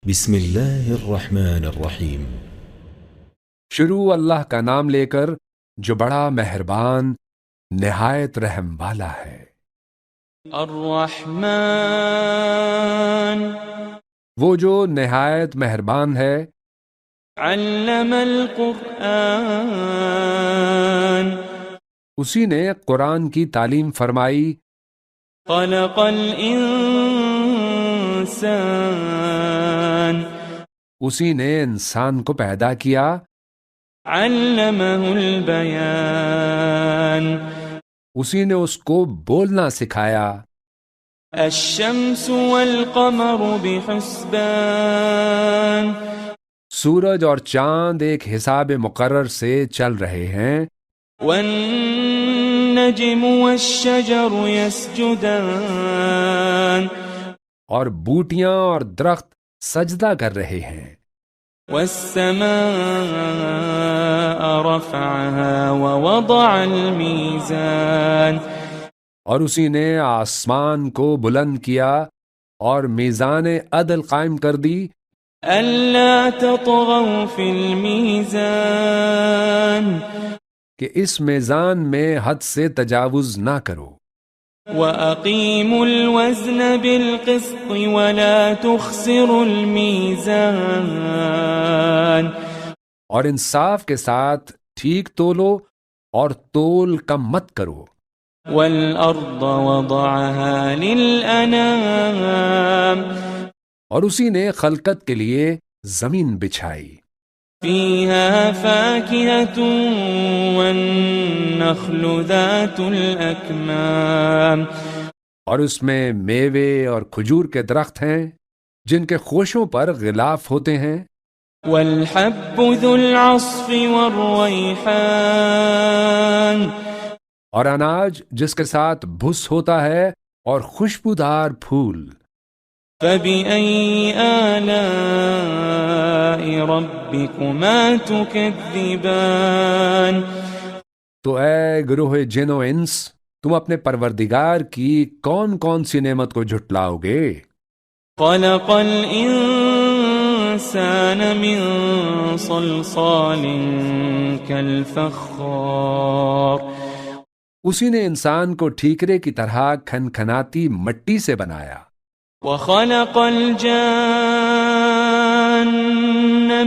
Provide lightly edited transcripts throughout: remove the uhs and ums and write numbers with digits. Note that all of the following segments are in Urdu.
بسم اللہ الرحمن الرحیم۔ شروع اللہ کا نام لے کر جو بڑا مہربان نہایت رحم والا ہے۔ الرحمن وہ جو نہایت مہربان ہے، علم القرآن اسی نے قرآن کی تعلیم فرمائی، خلق الانسان اسی نے انسان کو پیدا کیا، علمہ البیان اسی نے اس کو بولنا سکھایا۔ الشمس والقمر بحسبان سورج اور چاند ایک حساب مقرر سے چل رہے ہیں، والنجم والشجر يسجدان اور بوٹیاں اور درخت سجدہ کر رہے ہیں۔ والسماء رفعها ووضع الميزان اور اسی نے آسمان کو بلند کیا اور میزان عدل قائم کر دی، ألا تطغوا في الميزان کہ اس میزان میں حد سے تجاوز نہ کرو، وأقيموا الوزن بالقسط ولا تخسروا الميزان اور انصاف کے ساتھ ٹھیک تولو اور تول کم مت کرو۔ والأرض وضعها للأنام اور اسی نے خلقت کے لیے زمین بچھائی، فيها فاكهة والنخل ذات الأكمام اور اس میں میوے اور کھجور کے درخت ہیں جن کے خوشوں پر غلاف ہوتے ہیں، والحب ذو العصف والريحان اور اناج جس کے ساتھ بھس ہوتا ہے اور خوشبودار پھول۔ فبأي آلاء ربكما تكذبان تو اے گروہ جن و انس، تم اپنے پروردگار کی کون کون سی نعمت کو جھٹلاؤ گے؟ خلق الإنسان من صلصال كالفخار اسی نے انسان کو ٹھیکرے کی طرح کھنکھناتی مٹی سے بنایا، وخلق الجان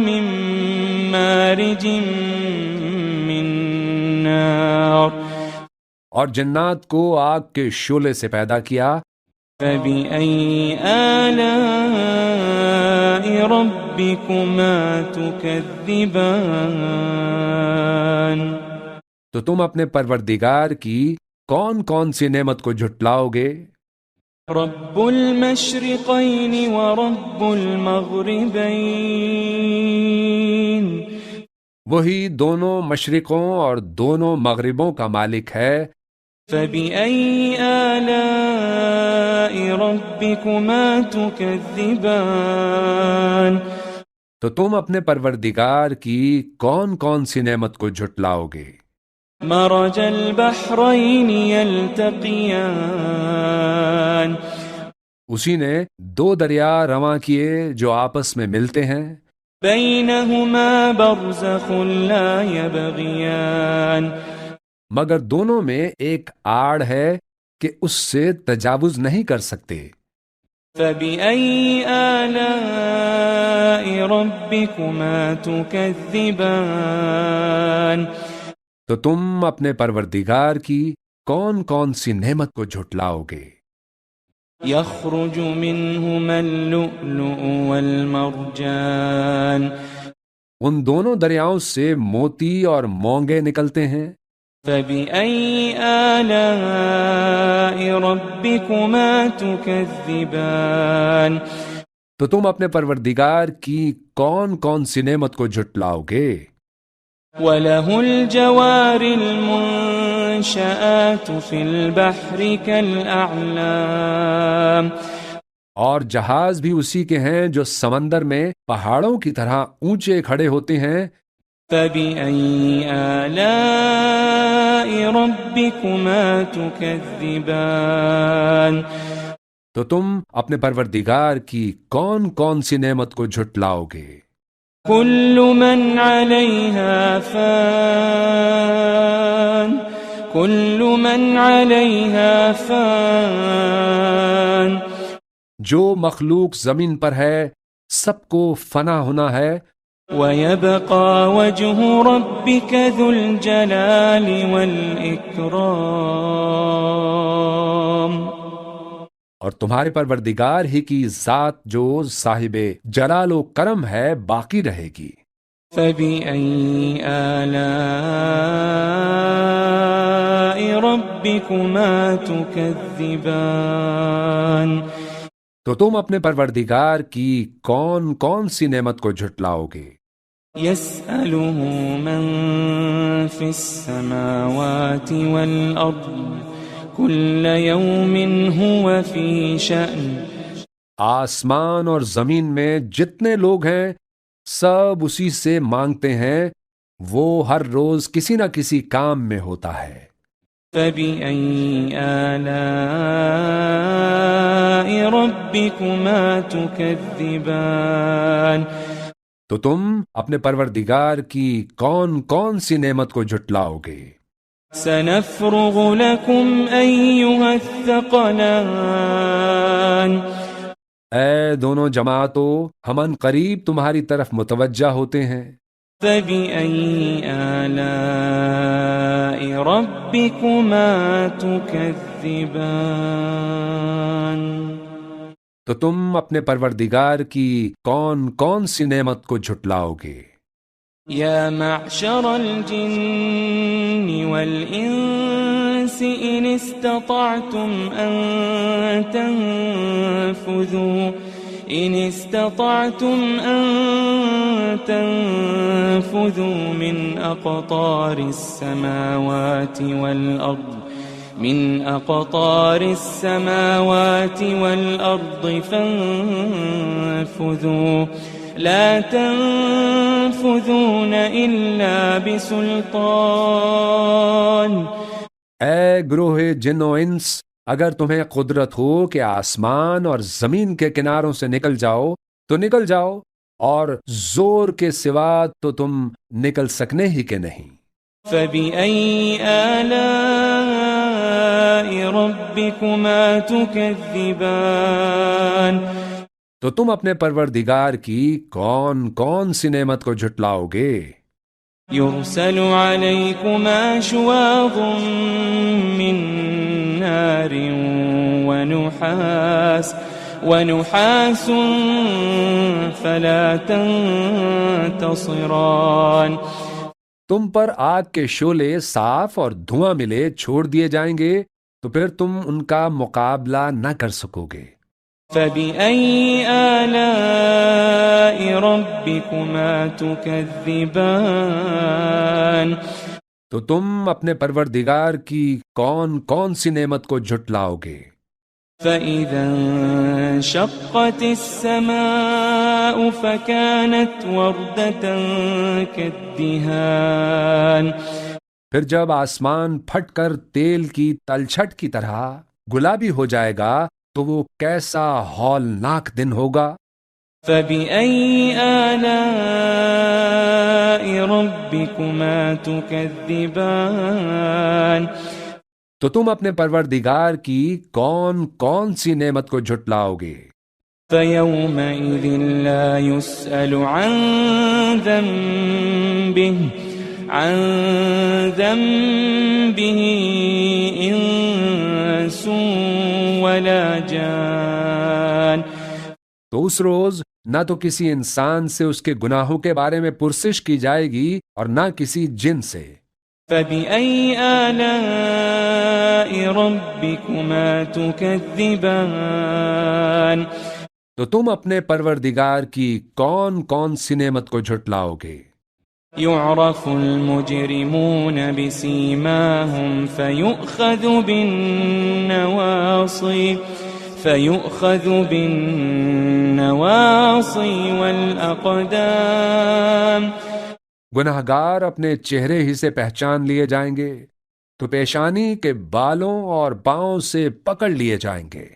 من مارج من نار اور جنات کو آگ کے شعلے سے پیدا کیا۔ فبأي آلاء ربكما تكذبان تو تم اپنے پروردگار کی کون کون سی نعمت کو جھٹلاؤ گے؟ رب المشرقين ورب المغربين وہی دونوں مشرقوں اور دونوں مغربوں کا مالک ہے، فبأي آلاء ربكما تكذبان تو تم اپنے پروردگار کی کون کون سی نعمت کو جھٹلاؤ گے؟ مرج البحرين يلتقيان اسی نے دو دریا رواں کیے جو آپس میں ملتے ہیں، بينهما برزخ لا يبغيان مگر دونوں میں ایک آڑ ہے کہ اس سے تجاوز نہیں کر سکتے۔ فبأي آلاء ربكما تكذبان تو تم اپنے پروردگار کی کون کون سی نعمت کو جھٹلاؤ گے؟ يخرج منهما اللؤلؤ والمرجان ان دونوں دریاؤں سے موتی اور مونگے نکلتے ہیں، فبأي آلاء ربكما تكذبان تو تم اپنے پروردگار کی کون کون سی نعمت کو جھٹلاؤ گے؟ وله الجوار المنشآت في البحر كالأعلام اور جہاز بھی اسی کے ہیں جو سمندر میں پہاڑوں کی طرح اونچے کھڑے ہوتے ہیں۔ فبأي آلاء ربكما تكذبان تو تم اپنے پروردگار کی کون کون سی نعمت کو جھٹلاؤ گے؟ كل من عليها فان كل من عليها فان جو مخلوق زمین پر ہے سب کو فنا ہونا ہے، ويبقى وجه ربك ذو الجلال والإكرام اور تمہارے پروردگار ہی کی ذات جو صاحب جلال و کرم ہے باقی رہے گی۔ فبأي آلاء ربكما تكذبان تو تم اپنے پروردگار کی کون کون سی نعمت کو جھٹلاؤ گے؟ يسأله من في السماوات والأرض كل يوم هو في شأن آسمان اور زمین میں جتنے لوگ ہیں سب اسی سے مانگتے ہیں، وہ ہر روز کسی نہ کسی کام میں ہوتا ہے۔ فبأي آلاء ربكما تكذبان تو تم اپنے پروردگار کی کون کون سی نعمت کو جھٹلاؤ گے؟ سنفرغ لكم أيها الثقلان اے دونوں جماعتوں، ہم ان قریب تمہاری طرف متوجہ ہوتے ہیں۔ فبأي آلاء ربكما تكذبان تو تم اپنے پروردگار کی کون کون سی نعمت کو جھٹلاؤ گے؟ يا معشر الجن والإنس إن استطعتم أن تنفذوا من أقطار السماوات والأرض فانفذوا لا تنفذون إلا بسلطان اے گروہ جن و انس، اگر تمہیں قدرت ہو کہ آسمان اور زمین کے کناروں سے نکل جاؤ تو نکل جاؤ، اور زور کے سوا تو تم نکل سکنے ہی کے نہیں۔ فبأي آلاء ربكما تكذبان تو تم اپنے پروردگار کی کون کون سی نعمت کو جھٹلاؤ گے؟ يرسل عليكما شواظ من نار ونحاس فلا تنتصران تم پر آگ کے شعلے صاف اور دھواں ملے چھوڑ دیے جائیں گے تو پھر تم ان کا مقابلہ نہ کر سکو گے۔ فبأي آلاء ربكما تكذبان تو تم اپنے پروردگار کی کون کون سی نعمت کو جھٹلاؤ گے؟ فإذا انشقت السماء فكانت وردة كالدهان پھر جب آسمان پھٹ کر تیل کی تلچھٹ کی طرح گلابی ہو جائے گا تو وہ کیسا ہولناک دن ہوگا۔ فبأي آلاء ربكما تكذبان تو تم اپنے پروردگار کی کون کون سی نعمت کو جھٹلاؤ گے؟ فيومئذ لا يسأل عن ذنبه إنس ولا جان تو اس روز نہ تو کسی انسان سے اس کے گناہوں کے بارے میں پرسش کی جائے گی اور نہ کسی جن سے۔ فبأي آلاء ربكما تكذبان تو تم اپنے پروردگار کی کون کون سی نعمت کو جھٹلاؤ گے؟ يعرف المجرمون بسيماهم فيؤخذ بالنواصي والأقدام گناہگار اپنے چہرے ہی سے پہچان لیے جائیں گے تو پیشانی کے بالوں اور پاؤں سے پکڑ لیے جائیں گے۔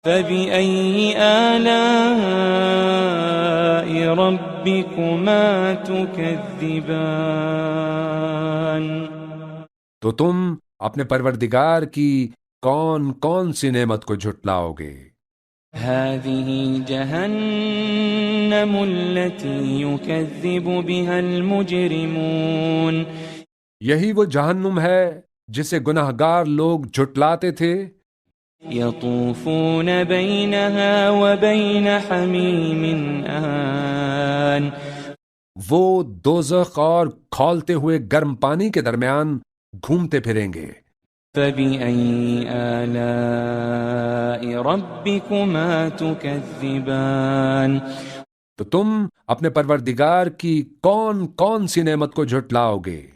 فبأي آلاء ربكما تكذبان؟ تو تم اپنے پروردگار کی کون کون سی نعمت کو جھٹلاؤ گے؟ هذه جهنم التي يكذب بها المجرمون. یہی وہ جہنم ہے جسے گناہگار لوگ جھٹلاتے تھے. يطوفون بينها وبين حميم آن. وہ دوزخ اور کھولتے ہوئے گرم پانی کے درمیان گھومتے پھریں گے. فبأي آلاء ربكما تكذبان؟ تو تم اپنے پروردگار کی کون کون سی نعمت کو جھٹلاؤ گے؟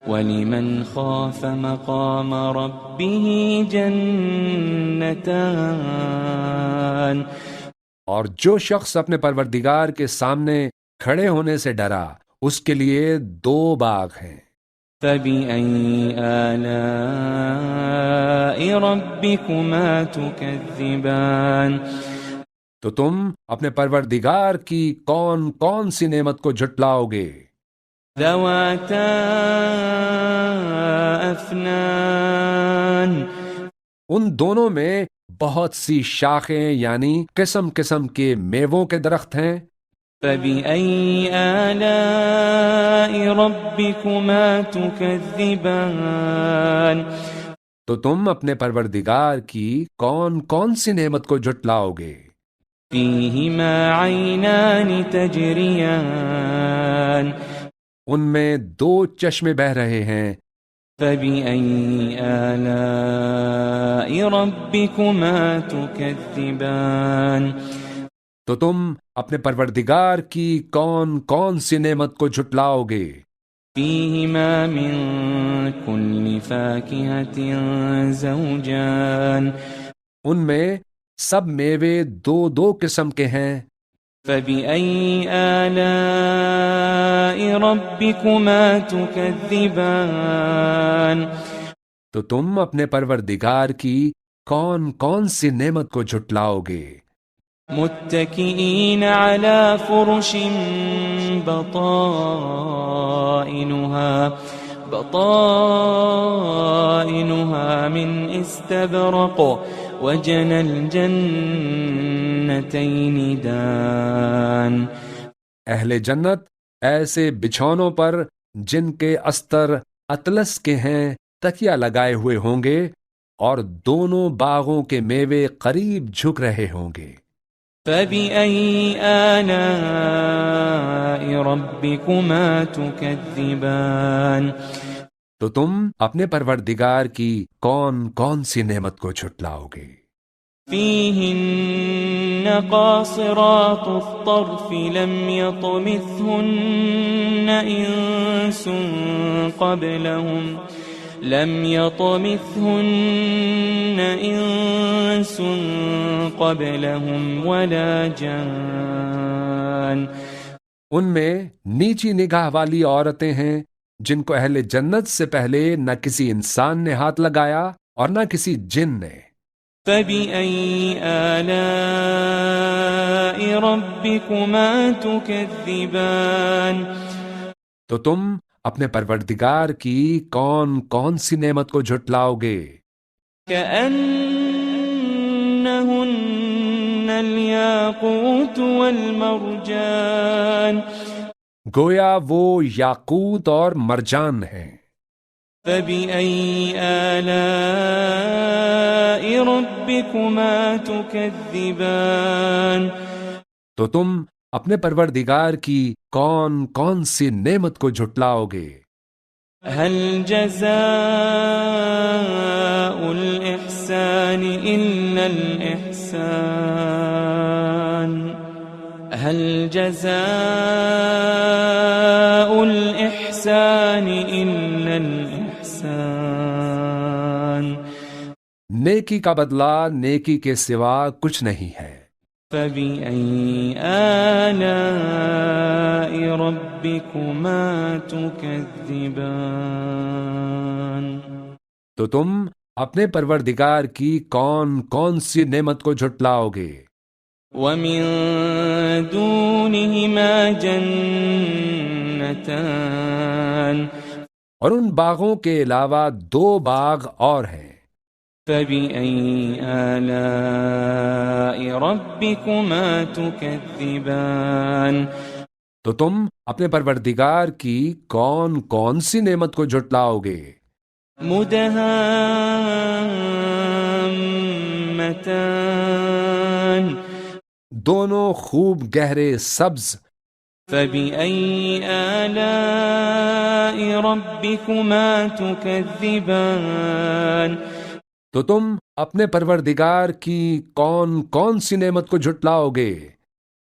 وَلِمَنْ خَافَ مَقَامَ رَبِّهِ جَنَّتَانِ. اور جو شخص اپنے پروردگار کے سامنے کھڑے ہونے سے ڈرا اس کے لیے 2 باغ ہیں. فَبِأَيِّ آلَاءِ رَبِّكُمَا تُكَذِّبَانِ؟ تو تم اپنے پروردگار کی کون کون سی نعمت کو جھٹلاؤ گے؟ ذَوَاتَا أَفْنَانٍ. ان دونوں میں بہت سی شاخیں یعنی قسم قسم کے میووں کے درخت ہیں. فَبِأَيِّ آلَاءِ رَبِّكُمَا تُكَذِّبَانِ؟ تو تم اپنے پروردگار کی کون کون سی نعمت کو جھٹلاؤ گے؟ فِيهِمَا عَيْنَانِ تَجْرِيَانِ. ان میں 2 چشمے بہہ رہے ہیں. فَبِأَيِّ آلَاءِ رَبِّكُمَا تُكَذِّبَانِ؟ تو تم اپنے پروردگار کی کون کون سی نعمت کو جھٹلاؤ گے؟ فِيهِمَا مِن كُلِّ فَاكِهَةٍ زَوْجَانِ. ان میں سب میوے 2 قسم کے ہیں. فَبِأَيِّ آلَاءِ رَبِّكُمَا تُكَذِّبَانِ؟ تو تم اپنے پروردگار کی کون کون سی نعمت کو جھٹلاؤ گے؟ متكئين على فرش بطائنها من استبرق وجنى الجنتين دان. اہل جنت ایسے بچھونوں پر جن کے استر اطلس کے ہیں تکیہ لگائے ہوئے ہوں گے اور دونوں باغوں کے میوے قریب جھک رہے ہوں گے. فَبِأَيِّ آلَاءِ رَبِّكُمَا تُكَذِّبَانِ؟ تو تم اپنے پروردگار کی کون کون سی نعمت کو جھٹلاؤ گے؟ فِيهِنَّ قَاصِرَاتُ الطَّرْفِ لَمْ يَطْمِثْهُنَّ إِنسٌ قَبْلَهُمْ وَلَا جَانٌ. ان میں نیچی نگاہ والی عورتیں ہیں جن کو اہل جنت سے پہلے نہ کسی انسان نے ہاتھ لگایا اور نہ کسی جن نے. فَبِأَيِّ آلَاءِ رَبِّكُمَا تُكَذِّبَانِ؟ تو تم اپنے پروردگار کی کون کون سی نعمت کو جھٹلاؤ گے؟ كَأَنَّهُنَّ الْيَاقُوتُ وَالْمَرْجَانُ. گویا وہ یاقوت اور مرجان ہیں. فَبِأَيِّ آلَاءِ رَبِّكُمَا تُكَذِّبَانِ؟ تو تم اپنے پروردگار کی کون کون سی نعمت کو جھٹلاؤ گے؟ هَلْ جَزَاءُ الْإِحْسَانِ إِلَّا الْإِحْسَانُ. هَلْ جَزَاءُ الْإِحْسَانِ إِلَّا الْإِحْسَانُ. نیکی کا بدلہ نیکی کے سوا کچھ نہیں ہے. فَبِأَيِّ آلَاءِ رَبِّكُمَا تُكَذِّبَانِ؟ تو تم اپنے پروردگار کی کون کون سی نعمت کو جھٹلاؤ گے؟ ومن دونهما جنتان اور ان باغوں کے علاوہ 2 باغ اور ہیں۔ فبأي آلاء ربكما تكذبان تو تم اپنے پروردگار کی کون کون سی نعمت کو جھٹلاؤ گے؟ مدهامتان دونوں خوب گہرے سبز۔ فبأي آلاء ربكما تكذبان تو تم اپنے پروردگار کی کون کون سی نعمت کو جھٹلاؤ گے؟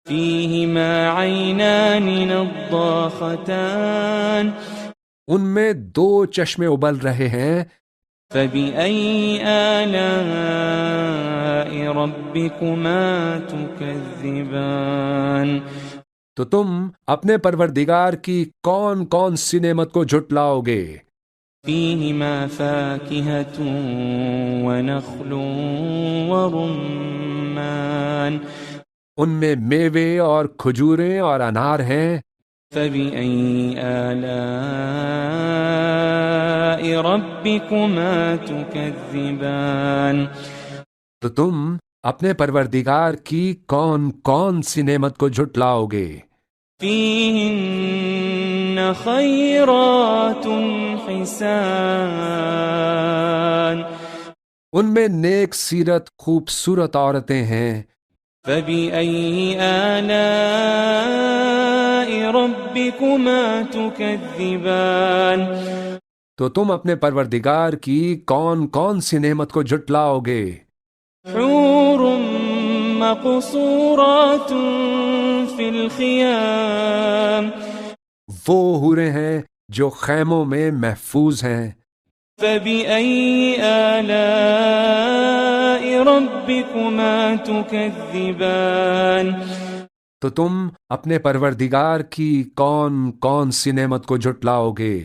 فيهما عينان نضاختان ان میں 2 چشمے ابل رہے ہیں۔ فبأي آلاء ربكما تكذبان تو تم اپنے پروردگار کی کون کون سی نعمت کو جھٹلاؤ گے؟ فيهما فاكهة ونخل ورمان ان میں میوے اور کھجوریں اور انار ہیں۔ فبأي آلاء ربكما تكذبان تو تم اپنے پروردگار کی کون کون سی نعمت کو جھٹلاؤ گے؟ فيهن خيرات حسان ان میں نیک سیرت خوبصورت عورتیں ہیں۔ فبأي آلاء ربكما تكذبان تو تم اپنے پروردگار کی کون کون سی نعمت کو جھٹلاؤ گے؟ حور مقصورات في الخيام وہ حوریں ہیں جو خیموں میں محفوظ ہیں۔ فبأي آلاء ربكما تكذبان تو تم اپنے پروردگار کی کون کون سی نعمت کو جھٹلاؤ گے؟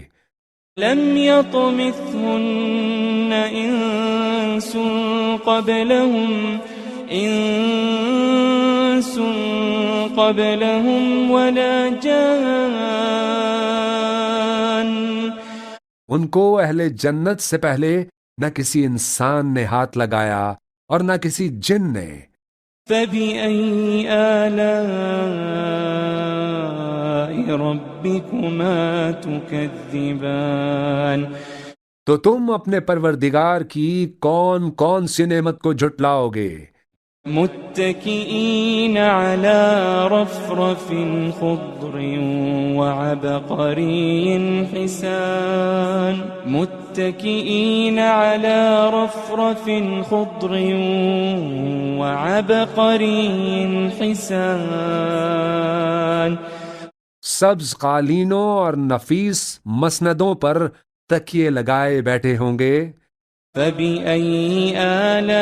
لم يطمثهن إنس قبلهم ولا جان ان کو اہل جنت سے پہلے نہ کسی انسان نے ہاتھ لگایا اور نہ کسی جن نے۔ فبأي آلاء ربكما تكذبان تو تم اپنے پروردگار کی کون کون سی نعمت کو جھٹلاؤ گے؟ متكئين على رفرف خضر وعبقري حسان متكئين على رفرف خضر وعبقري حسان سبز قالینوں اور نفیس مسندوں پر تکیے لگائے بیٹھے ہوں گے۔ فبأي آلاء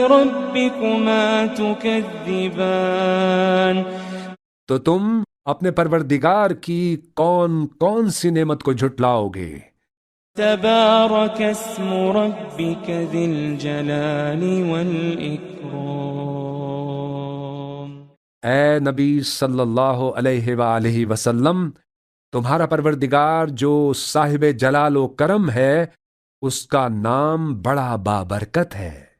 ربكما تكذبان تو تم اپنے پروردگار کی کون کون سی نعمت کو جھٹلاؤ گے؟ تبارك اسم ربك ذي الجلال والإكرام اے نبی صلی اللہ علیہ وآلہ وسلم، تمہارا پروردگار جو صاحب جلال و کرم ہے، اس کا نام بڑا بابرکت ہے۔